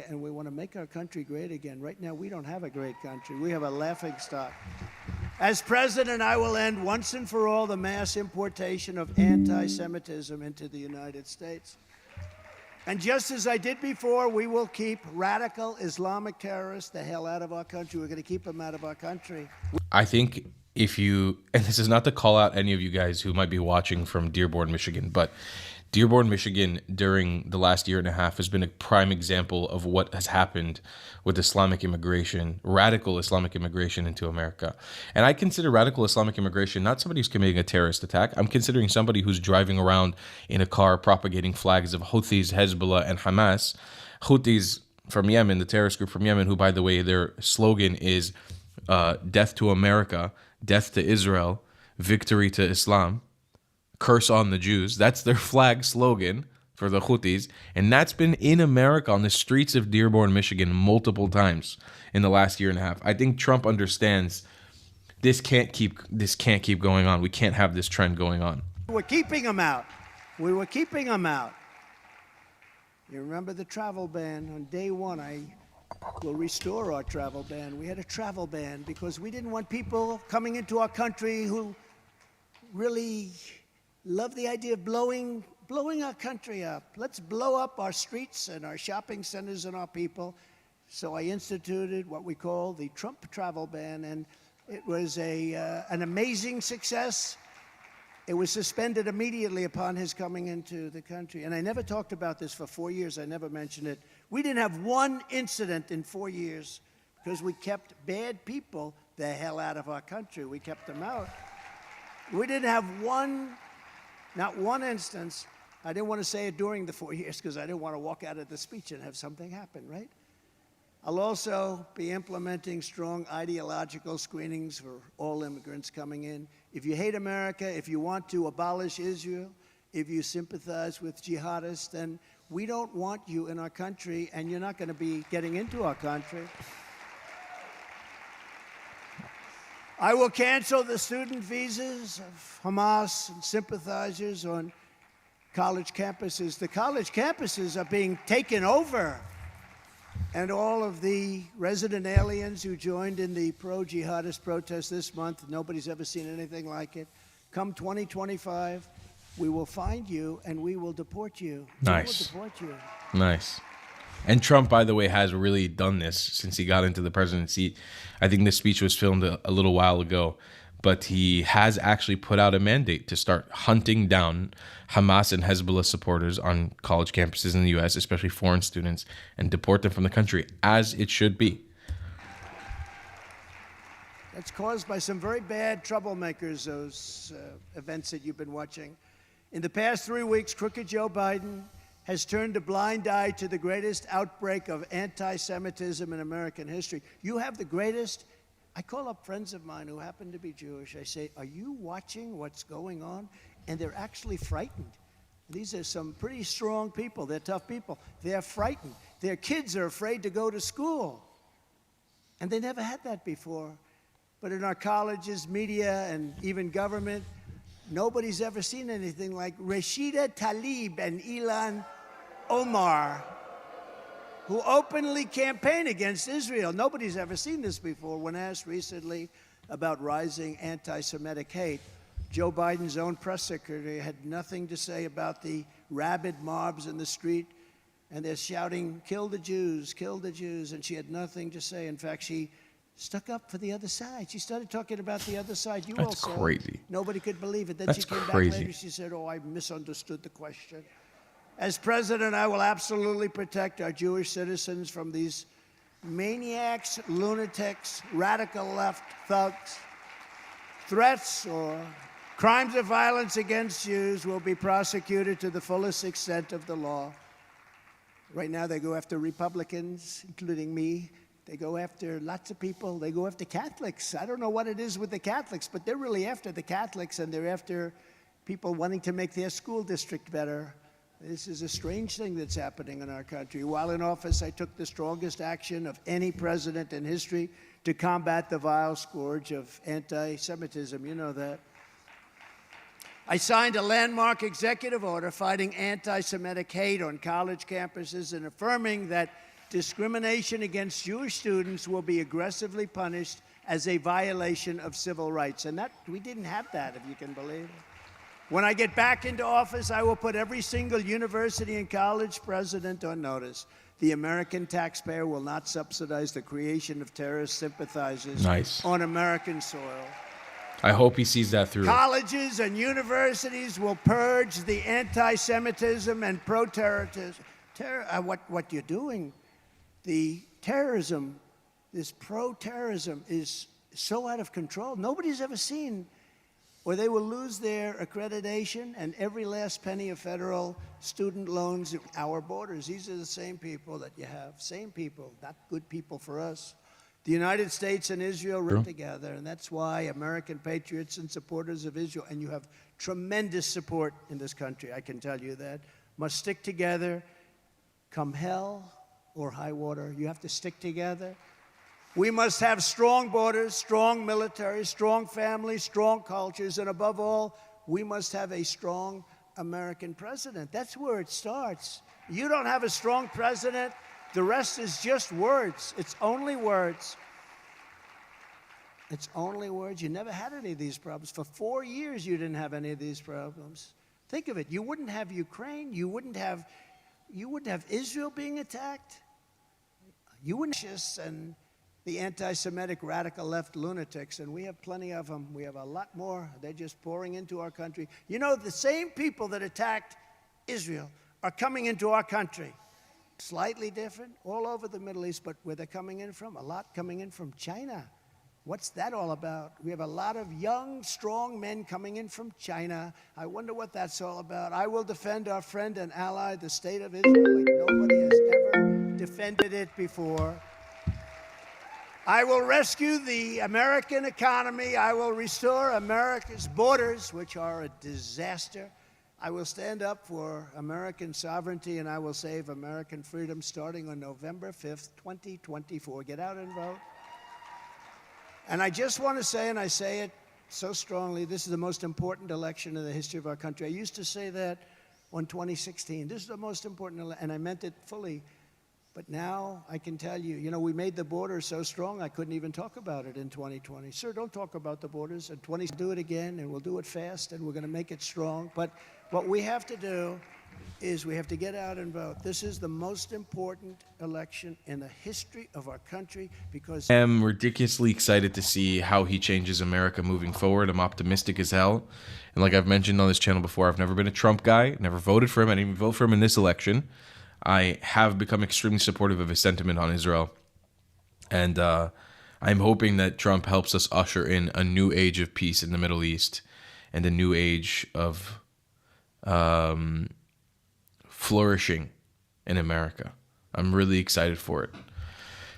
and we want to make our country great again. Right now, we don't have a great country. We have a laughingstock. As president, I will end once and for all the mass importation of anti-Semitism into the United States. And just as I did before, we will keep radical Islamic terrorists the hell out of our country. We're going to keep them out of our country. I think if you, and this is not to call out any of you guys who might be watching from Dearborn, Michigan, but Dearborn, Michigan, during the last year and a half has been a prime example of what has happened with Islamic immigration, radical Islamic immigration into America. And I consider radical Islamic immigration not somebody who's committing a terrorist attack. I'm considering somebody who's driving around in a car propagating flags of Houthis, Hezbollah, and Hamas. Houthis from Yemen, the terrorist group from Yemen, who, by the way, their slogan is death to America, death to Israel, victory to Islam. Curse on the Jews. That's their flag slogan for the Houthis. And that's been in America on the streets of Dearborn, Michigan multiple times in the last year and a half. I think Trump understands this can't keep going on. We can't have this trend going on. We're keeping them out. We were keeping them out. You remember the travel ban? On day one, I will restore our travel ban. We had a travel ban because we didn't want people coming into our country who really love the idea of blowing our country up. Let's blow up our streets and our shopping centers and our people. So I instituted what we call the Trump travel ban, and it was an amazing success. It was suspended immediately upon his coming into the country. And I never talked about this for 4 years. I never mentioned it. We didn't have one incident in 4 years because we kept bad people the hell out of our country. We kept them out. We didn't have not one instance. I didn't want to say it during the 4 years because I didn't want to walk out of the speech and have something happen, right? I'll also be implementing strong ideological screenings for all immigrants coming in. If you hate America, if you want to abolish Israel, if you sympathize with jihadists, then we don't want you in our country, and you're not going to be getting into our country. I will cancel the student visas of Hamas and sympathizers on college campuses. The college campuses are being taken over. And all of the resident aliens who joined in the pro-jihadist protest this month, nobody's ever seen anything like it. Come 2025, we will find you and we will deport you. Nice. We will deport you. Nice. And Trump, by the way, has really done this since he got into the presidency. I think this speech was filmed a little while ago, but he has actually put out a mandate to start hunting down Hamas and Hezbollah supporters on college campuses in the U.S., especially foreign students, and deport them from the country, as it should be. That's caused by some very bad troublemakers, those events that you've been watching. In the past 3 weeks, crooked Joe Biden has turned a blind eye to the greatest outbreak of anti-Semitism in American history. You have the greatest. I call up friends of mine who happen to be Jewish. I say, are you watching what's going on? And they're actually frightened. These are some pretty strong people. They're tough people. They're frightened. Their kids are afraid to go to school. And they never had that before. But in our colleges, media, and even government, nobody's ever seen anything like Rashida Tlaib and Ilan Omar, who openly campaign against Israel. Nobody's ever seen this before. When asked recently about rising anti-Semitic hate, Joe Biden's own press secretary had nothing to say about the rabid mobs in the street, and they're shouting, kill the Jews, and she had nothing to say. In fact, she stuck up for the other side. She started talking about the other side. That's crazy. Nobody could believe it. Then That's she came crazy. back later, she said, I misunderstood the question. As president, I will absolutely protect our Jewish citizens from these maniacs, lunatics, radical left thugs. Threats or crimes of violence against Jews will be prosecuted to the fullest extent of the law. Right now, they go after Republicans, including me. They go after lots of people. They go after Catholics. I don't know what it is with the Catholics, but they're really after the Catholics, and they're after people wanting to make their school district better. This is a strange thing that's happening in our country. While in office, I took the strongest action of any president in history to combat the vile scourge of anti-Semitism. You know that. I signed a landmark executive order fighting anti-Semitic hate on college campuses and affirming that discrimination against Jewish students will be aggressively punished as a violation of civil rights. And that, we didn't have that, if you can believe it. When I get back into office, I will put every single university and college president on notice. The American taxpayer will not subsidize the creation of terrorist sympathizers on American soil. I hope he sees that through. Colleges and universities will purge the anti-Semitism and pro-terrorism. What you're doing, the terrorism, this pro-terrorism is so out of control. Nobody's ever seen, or they will lose their accreditation and every last penny of federal student loans at our borders. These are the same people that you have, same people, not good people for us. The United States and Israel work together, and that's why American patriots and supporters of Israel, and you have tremendous support in this country, I can tell you that, must stick together, come hell or high water. You have to stick together. We must have strong borders, strong military, strong families, strong cultures, and above all, we must have a strong American president. That's where it starts. You don't have a strong president, the rest is just words. It's only words. It's only words. You never had any of these problems. For 4 years, you didn't have any of these problems. Think of it. You wouldn't have Ukraine. You wouldn't have Israel being attacked. You wouldn't have and the anti-Semitic radical left lunatics, and we have plenty of them. We have a lot more. They're just pouring into our country. You know, the same people that attacked Israel are coming into our country. Slightly different all over the Middle East, but where they're coming in from, a lot coming in from China. What's that all about? We have a lot of young, strong men coming in from China. I wonder what that's all about. I will defend our friend and ally, the state of Israel, like nobody has ever defended it before. I will rescue the American economy. I will restore America's borders, which are a disaster. I will stand up for American sovereignty, and I will save American freedom starting on November 5th, 2024. Get out and vote. And I just want to say, and I say it so strongly, this is the most important election in the history of our country. I used to say that on 2016. This is the most important election, and I meant it fully. But now I can tell you, we made the border so strong I couldn't even talk about it in 2020. Sir, don't talk about the borders. In 2020, do it again, and we'll do it fast, and we're going to make it strong. But what we have to do is we have to get out and vote. This is the most important election in the history of our country because I am ridiculously excited to see how he changes America moving forward. I'm optimistic as hell. And like I've mentioned on this channel before, I've never been a Trump guy, never voted for him. I didn't even vote for him in this election. I have become extremely supportive of his sentiment on Israel. And I'm hoping that Trump helps us usher in a new age of peace in the Middle East and a new age of flourishing in America. I'm really excited for it.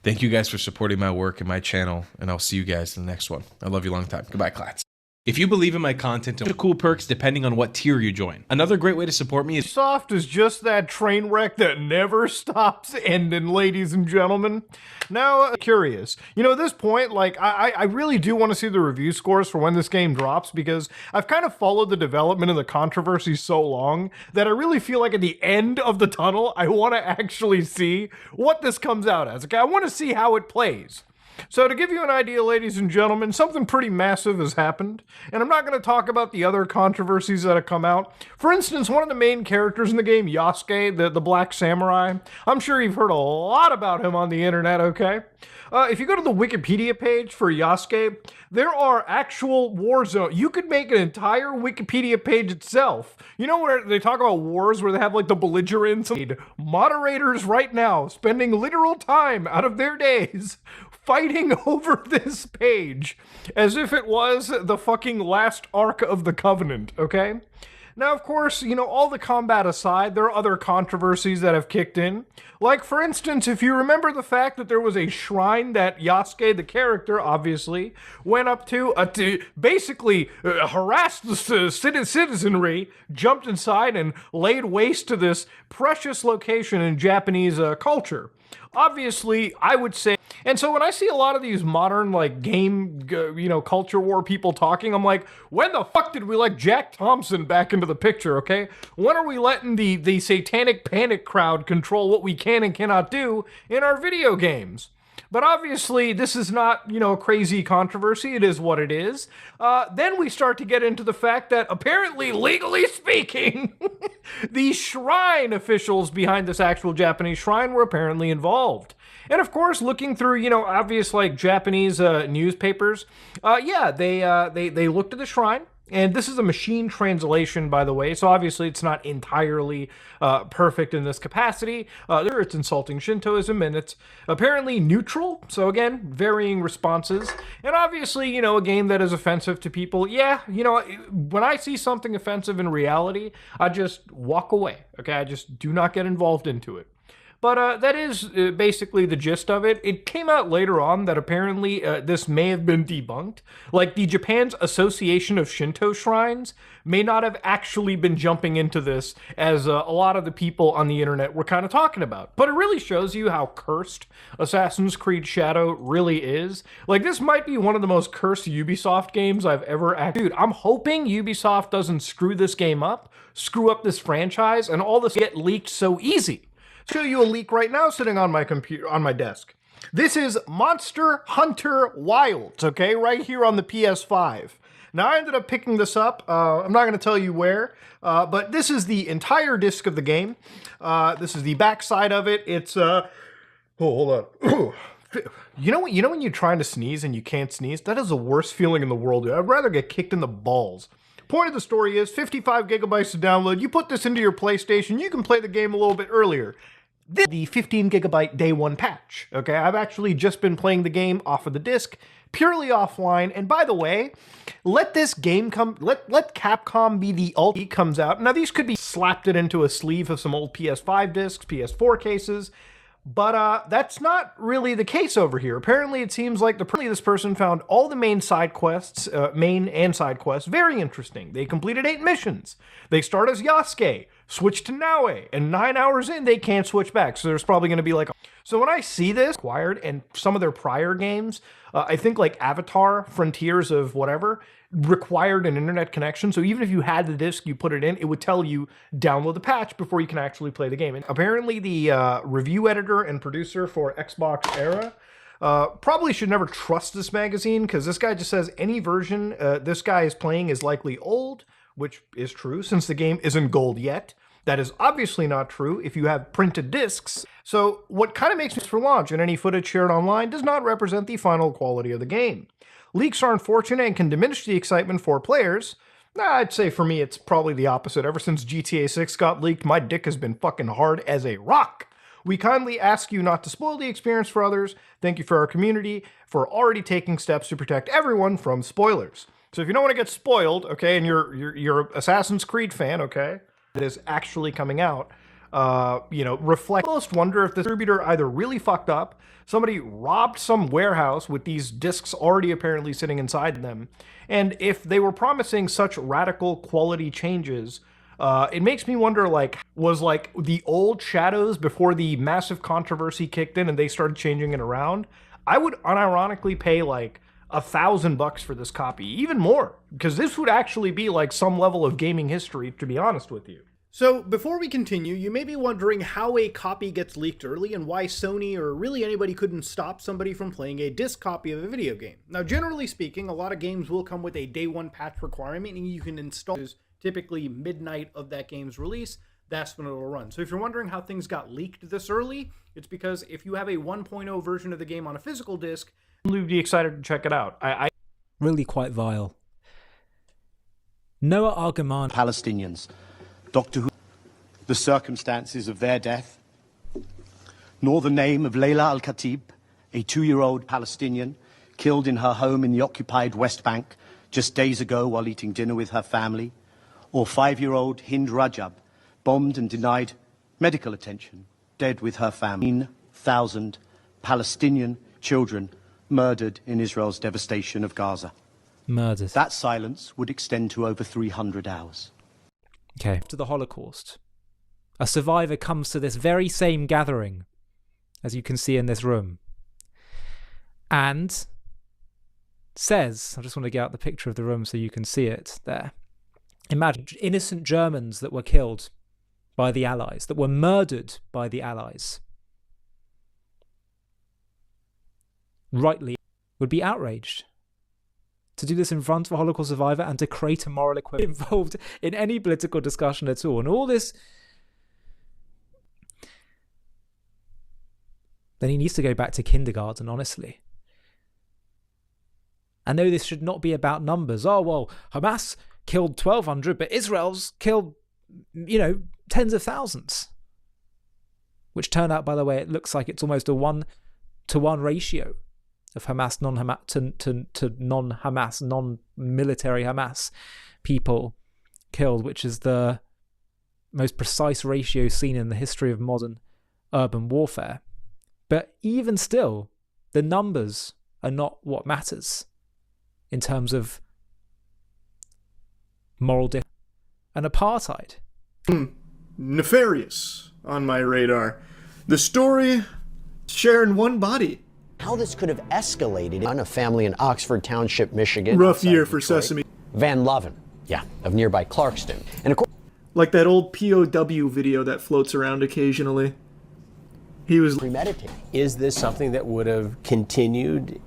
Thank you guys for supporting my work and my channel, and I'll see you guys in the next one. I love you long time. Goodbye, Klats. If you believe in my content, there are cool perks depending on what tier you join. Another great way to support me is Soft is just that train wreck that never stops ending, ladies and gentlemen. Now, curious. At this point, I really do want to see the review scores for when this game drops because I've kind of followed the development of the controversy so long that I really feel like at the end of the tunnel, I want to actually see what this comes out as. Okay, I want to see how it plays. So to give you an idea, ladies and gentlemen, something pretty massive has happened, and I'm not going to talk about the other controversies that have come out. For instance, one of the main characters in the game, Yasuke, the Black Samurai, I'm sure you've heard a lot about him on the internet, okay? If you go to the Wikipedia page for Yasuke, there are actual war zones. You could make an entire Wikipedia page itself. Where they talk about wars where they have the belligerents, moderators right now spending literal time out of their days fighting over this page as if it was the fucking last Ark of the Covenant, okay? Now, of course, all the combat aside, there are other controversies that have kicked in. Like, for instance, if you remember the fact that there was a shrine that Yasuke, the character, obviously, went up to basically harass the citizenry, jumped inside, and laid waste to this precious location in Japanese culture. Obviously, I would say, and so when I see a lot of these modern like game, culture war people talking, I'm like, when the fuck did we let Jack Thompson back into the picture? Okay, when are we letting the satanic panic crowd control what we can and cannot do in our video games? But obviously, this is not, a crazy controversy. It is what it is. Then we start to get into the fact that apparently, legally speaking, the shrine officials behind this actual Japanese shrine were apparently involved. And of course, looking through, obvious like Japanese newspapers, they looked at the shrine. And this is a machine translation, by the way, so obviously it's not entirely perfect in this capacity. It's insulting Shintoism, and it's apparently neutral, so again, varying responses. And obviously, a game that is offensive to people, when I see something offensive in reality, I just walk away, okay? I just do not get involved into it. But that is basically the gist of it. It came out later on that apparently this may have been debunked. Like, the Japan's Association of Shinto Shrines may not have actually been jumping into this as a lot of the people on the internet were kind of talking about. But it really shows you how cursed Assassin's Creed Shadow really is. Like, this might be one of the most cursed Ubisoft games I've ever Dude, I'm hoping Ubisoft doesn't screw this game up, screw up this franchise, and all this get leaked so easy. Show you a leak right now sitting on my computer, on my desk. This is Monster Hunter Wilds, okay, right here on the PS5. Now, I ended up picking this up. I'm not going to tell you where, but this is the entire disc of the game. This is the back side of it. It's, hold on. You know when you're trying to sneeze and you can't sneeze? That is the worst feeling in the world, dude. I'd rather get kicked in the balls. Point of the story is 55 gigabytes to download. You put this into your PlayStation, you can play the game a little bit earlier. This is the 15 gigabyte day one patch. Okay, I've actually just been playing the game off of the disc, purely offline. And by the way, let this game let Capcom be the ultimate comes out. Now, these could be slapped it into a sleeve of some old PS5 discs, PS4 cases. But that's not really the case over here. Apparently, it seems like this person found all the main side quests, main and side quests, very interesting. They completed 8 missions. They start as Yasuke, switch to Naue, and 9 hours in, they can't switch back. So there's probably going to be like... So when I see this acquired and some of their prior games, I think like Avatar, Frontiers of whatever, required an internet connection. So even if you had the disc, you put it in, it would tell you download the patch before you can actually play the game. And apparently the review editor and producer for Xbox Era probably should never trust this magazine, because this guy just says any version this guy is playing is likely old, which is true since the game isn't gold yet. That is obviously not true if you have printed discs. So what kind of makes this for launch, and any footage shared online does not represent the final quality of the game. Leaks are unfortunate and can diminish the excitement for players. I'd say for me it's probably the opposite. Ever since GTA 6 got leaked, my dick has been fucking hard as a rock. We kindly ask you not to spoil the experience for others. Thank you for our community for already taking steps to protect everyone from spoilers. So if you don't want to get spoiled, okay, and you're an Assassin's Creed fan, okay, that is actually coming out, reflect. I almost wonder if the distributor either really fucked up, somebody robbed some warehouse with these discs already apparently sitting inside them, and if they were promising such radical quality changes, it makes me wonder, was the old Shadows before the massive controversy kicked in and they started changing it around? I would unironically pay $1,000 for this copy, even more, because this would actually be some level of gaming history, to be honest with you. So, before we continue, you may be wondering how a copy gets leaked early and why Sony or really anybody couldn't stop somebody from playing a disc copy of a video game. Now, generally speaking, a lot of games will come with a day one patch requirement, and you can install it typically midnight of that game's release. That's when it'll run. So if you're wondering how things got leaked this early, it's because if you have a 1.0 version of the game on a physical disc, you'll be excited to check it out. Really quite vile. Noah Argaman. Palestinians. Doctor Who, the circumstances of their death, nor the name of Layla Al-Khatib, a 2-year-old Palestinian killed in her home in the occupied West Bank just days ago while eating dinner with her family, or 5-year-old Hind Rajab, bombed and denied medical attention, dead with her family. 1,000 Palestinian children murdered in Israel's devastation of Gaza. Murdered. That silence would extend to over 300 hours. Okay. After the Holocaust, a survivor comes to this very same gathering as you can see in this room. And says, I just want to get out the picture of the room so you can see it there. Imagine innocent Germans that were killed by the Allies, that were murdered by the Allies. Rightly would be outraged. To do this in front of a Holocaust survivor and to create a moral equivalent involved in any political discussion at all. And all this... Then he needs to go back to kindergarten, honestly. I know this should not be about numbers. Oh, well, Hamas killed 1,200, but Israel's killed, tens of thousands. Which turn out, by the way, it looks like it's almost a 1-to-1 ratio of Hamas, non-Hamas, to non-Hamas, non-military Hamas people killed, which is the most precise ratio seen in the history of modern urban warfare. But even still, the numbers are not what matters in terms of moral difference. And apartheid. Nefarious on my radar. The story sharing one body. How this could have escalated on a family in Oxford Township, Michigan. Rough year for Sesame. Van Loven, of nearby Clarkston. And of course, like that old POW video that floats around occasionally. He was premeditated. Is this something that would have continued?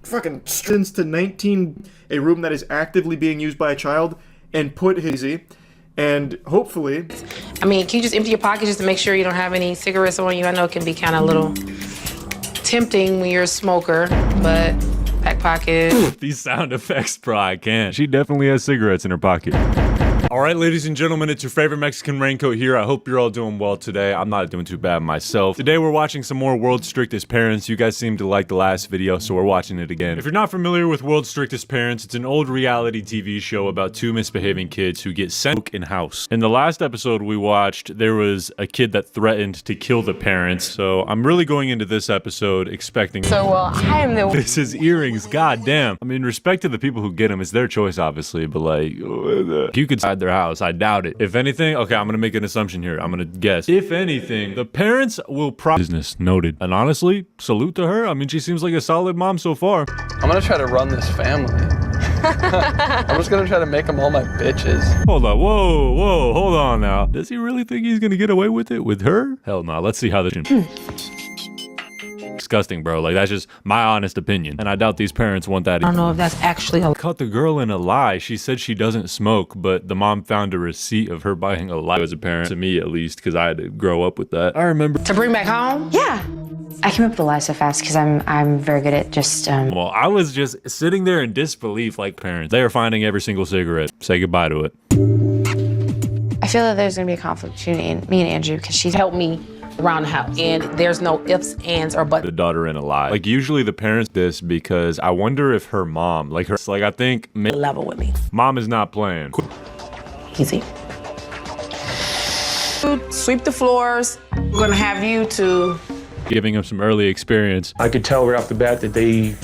Fucking since to 19, a room that is actively being used by a child, and put hizzy, and hopefully... I mean, can you just empty your pocket just to make sure you don't have any cigarettes on you? I know it can be kind of a little tempting when you're a smoker, but back pocket. These sound effects, bro, I can't. She definitely has cigarettes in her pocket. All right, ladies and gentlemen, it's your favorite Mexican raincoat here. I hope you're all doing well today. I'm not doing too bad myself. Today, we're watching some more World's Strictest Parents. You guys seemed to like the last video, so we're watching it again. If you're not familiar with World's Strictest Parents, it's an old reality TV show about two misbehaving kids who get sent in house. In the last episode we watched, there was a kid that threatened to kill the parents, so I'm really going into this episode expecting... I am the... This is earrings, goddamn. I mean, respect to the people who get them. It's their choice, obviously, but like... You could their house. I doubt it. If anything, okay, I'm gonna make an assumption here. I'm gonna guess. If anything, the parents will business noted. And honestly, salute to her. I mean, she seems like a solid mom so far. I'm gonna try to run this family. I'm just gonna try to make them all my bitches. Hold on. Whoa, hold on now. Does he really think he's gonna get away with it with her? Hell no. Let's see how this... Disgusting, bro. Like, that's just my honest opinion. And I doubt these parents want that. I don't know if that's actually a... Caught the girl in a lie. She said she doesn't smoke, but the mom found a receipt of her buying a lie as a parent, to me at least, because I had to grow up with that. I remember... To bring back home? Yeah. I came up with the lie so fast because I'm very good at just... Well, I was just sitting there in disbelief like parents. They are finding every single cigarette. Say goodbye to it. I feel that there's going to be a conflict between me and Andrew because she's Help me around the house, and there's no ifs, ands, or buts. The daughter in a lie. Like, usually the parents this because I wonder if her mom, I think level with me. Mom is not playing. Easy. Sweep the floors. We're gonna have you to... Giving them some early experience. I could tell right off the bat that they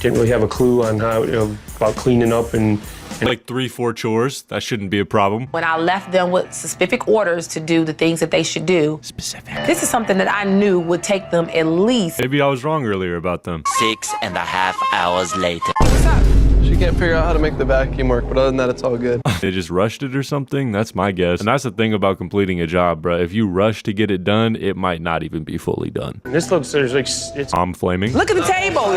didn't really have a clue on how, about cleaning up and like 3-4 chores. That shouldn't be a problem. When I left them with specific orders to do the things that they should do. Specific. This is something that I knew would take them at least... Maybe I was wrong earlier about them. 6.5 hours later. What's up? She can't figure out how to make the vacuum work, but other than that, it's all good. They just rushed it or something? That's my guess. And that's the thing about completing a job, bro. If you rush to get it done, it might not even be fully done. this looks, there's like, it's... I'm flaming. Look at the table.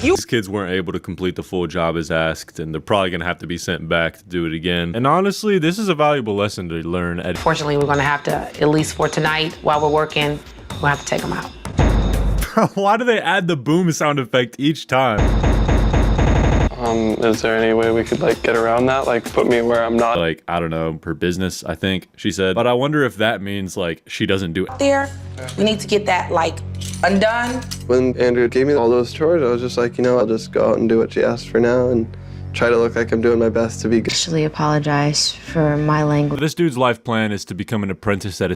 These kids weren't able to complete the full job as asked, and they're probably gonna have to be sent back to do it again. And honestly, this is a valuable lesson to learn. Fortunately, we're gonna have to, at least for tonight, while we're working, we'll have to take them out. Bro, why do they add the boom sound effect each time? Is there any way we could get around that? Put me where I'm not? I don't know, her business, I think she said. But I wonder if that means she doesn't do it. There, we need to get that undone. When Andrew gave me all those chores, I was just I'll just go out and do what she asked for now and try to look like I'm doing my best to be good. Actually apologize for my language. This dude's life plan is to become an apprentice at a